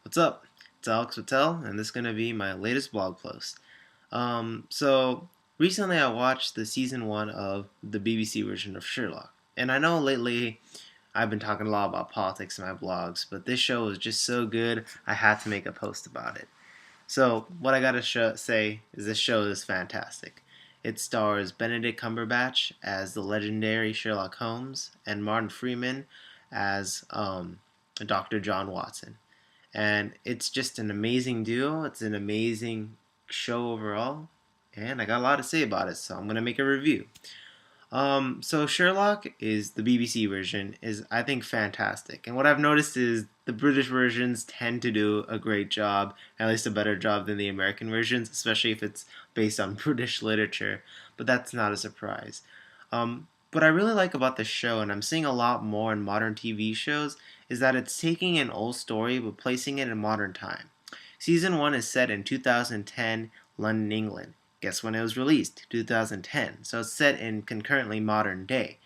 What's up? It's Alex Patel, and this is going to be my latest blog post. So recently I watched the season one of the BBC version of Sherlock. And I know lately I've been talking a lot about politics in my blogs, but this show was just so good, I had to make a post about it. So, what I gotta say is this show is fantastic. It stars Benedict Cumberbatch as the legendary Sherlock Holmes and Martin Freeman as Dr. John Watson, and it's just an amazing duo. It's an amazing show overall, and I got a lot to say about it, so I'm gonna make a review. So Sherlock is the BBC version is I think fantastic, and what I've noticed is the British versions tend to do a great job, at least a better job than the American versions, especially if it's based on British literature. But that's not a surprise. What I really like about the show, and I'm seeing a lot more in modern TV shows, is that it's taking an old story but placing it in modern time. Season 1 is set in 2010 London, England. Guess when it was released? 2010. So it's set in concurrently modern day.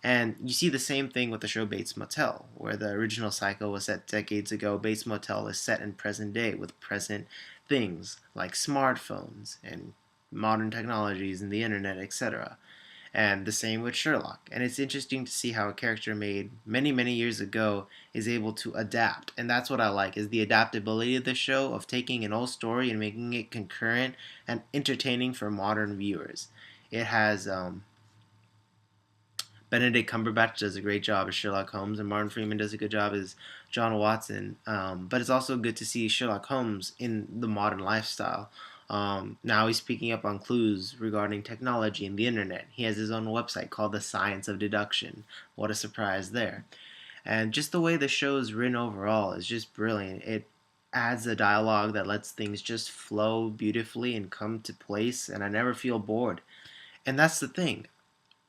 And you see the same thing with the show Bates Motel, where the original cycle was set decades ago. Bates Motel is set in present day with present things like smartphones and modern technologies and the internet, etc. And the same with Sherlock. And it's interesting to see how a character made many, many years ago is able to adapt. And that's what I like, is the adaptability of the show, of taking an old story and making it concurrent and entertaining for modern viewers. It has Benedict Cumberbatch does a great job as Sherlock Holmes, and Martin Freeman does a good job as John Watson. But it's also good to see Sherlock Holmes in the modern lifestyle. Now he's picking up on clues regarding technology and the internet. He has his own website called The Science of Deduction. What a surprise there. And just the way the show is written overall is just brilliant. It adds a dialogue that lets things just flow beautifully and come to place, and I never feel bored. And that's the thing.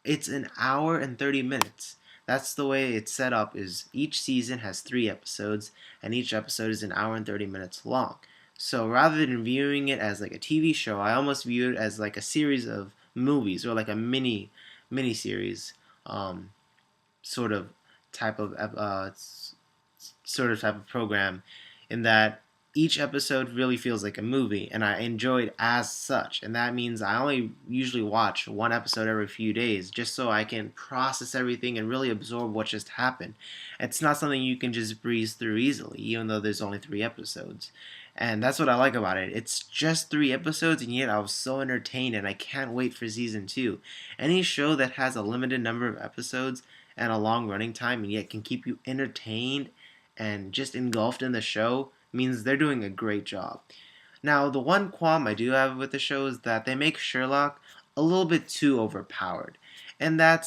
It's an hour and 30 minutes. That's the way it's set up, is each season has 3 episodes, and each episode is an hour and 30 minutes long. So rather than viewing it as like a TV show, I almost view it as like a series of movies, or like a mini series, sort of type of type of program, in that each episode really feels like a movie, and I enjoy it as such. And that means I only usually watch one episode every few days, just so I can process everything and really absorb what just happened. It's not something you can just breeze through easily, even though there's only 3 episodes. And that's what I like about it. It's just 3 episodes, and yet I was so entertained, and I can't wait for season 2. Any show that has a limited number of episodes and a long running time, and yet can keep you entertained and just engulfed in the show, means they're doing a great job. Now, the one qualm I do have with the show is that they make Sherlock a little bit too overpowered. And I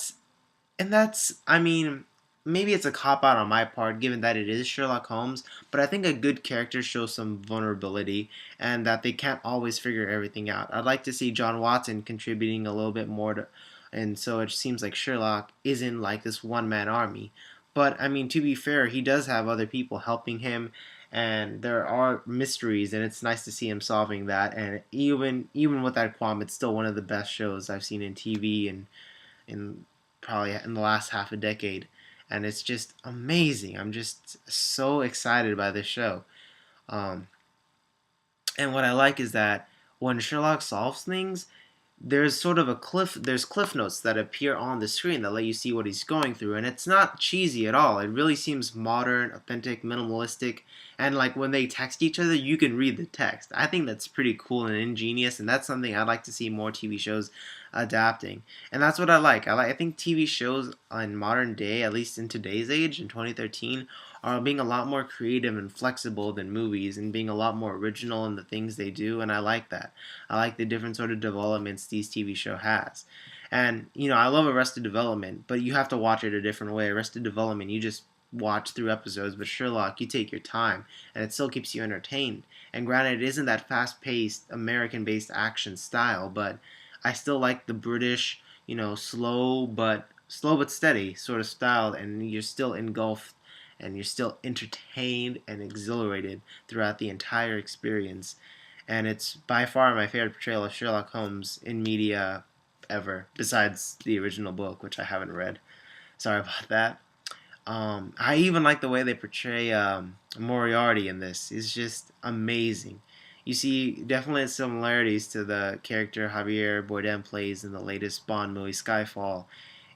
mean, maybe it's a cop out on my part given that it is Sherlock Holmes, but I think a good character shows some vulnerability and that they can't always figure everything out. I'd like to see John Watson contributing a little bit more to, and so it seems like Sherlock isn't like this one man army. But I mean, to be fair, he does have other people helping him, and there are mysteries, and it's nice to see him solving that. And even with that qualm, it's still one of the best shows I've seen in TV and in probably in the last half a decade. And it's just amazing. I'm just so excited by this show. Um, and what I like is that when Sherlock solves things, there's sort of there's cliff notes that appear on the screen that let you see what he's going through, and it's not cheesy at all. It really seems modern, authentic, minimalistic, and like when they text each other, you can read the text. I think that's pretty cool and ingenious, and that's something I'd like to see more TV shows adapting. And that's what I like. I think TV shows in modern day, at least in today's age in 2013, are being a lot more creative and flexible than movies, and being a lot more original in the things they do, and I like that. I like the different sort of developments these TV show has. And I love Arrested Development, but you have to watch it a different way. Arrested Development, you just watch through episodes, but Sherlock, you take your time, and it still keeps you entertained. And granted, it isn't that fast-paced, American-based action style, but I still like the British, slow but steady sort of style, and you're still engulfed and you're still entertained and exhilarated throughout the entire experience. And it's by far my favorite portrayal of Sherlock Holmes in media ever, besides the original book, which I haven't read. Sorry about that. I even like the way they portray Moriarty in this. It's just amazing. You see definitely similarities to the character Javier Bardem plays in the latest Bond movie, Skyfall,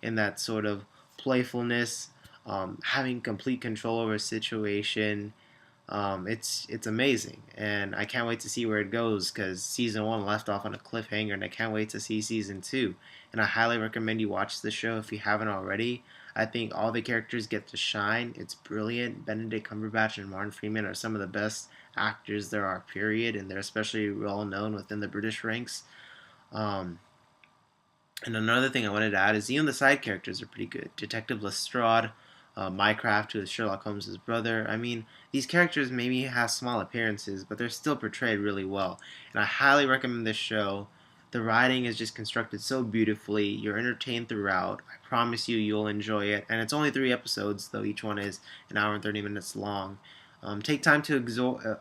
in that sort of playfulness, having complete control over a situation. It's amazing, and I can't wait to see where it goes because season one left off on a cliffhanger, and I can't wait to see season two. And I highly recommend you watch the show if you haven't already. I think all the characters get to shine. It's brilliant. Benedict Cumberbatch and Martin Freeman are some of the best actors there are, period, and they're especially well known within the British ranks. Um, and another thing I wanted to add is even the side characters are pretty good. Detective Lestrade, Mycraft, who is Sherlock Holmes' brother. I mean, these characters maybe have small appearances, but they're still portrayed really well. And I highly recommend this show. The writing is just constructed so beautifully. You're entertained throughout. I promise you, you'll enjoy it. And it's only 3 episodes, though each one is an hour and 30 minutes long. Take time to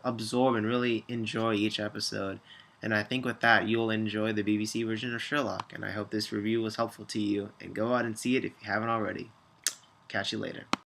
absorb and really enjoy each episode. And I think with that, you'll enjoy the BBC version of Sherlock. And I hope this review was helpful to you. And go out and see it if you haven't already. Catch you later.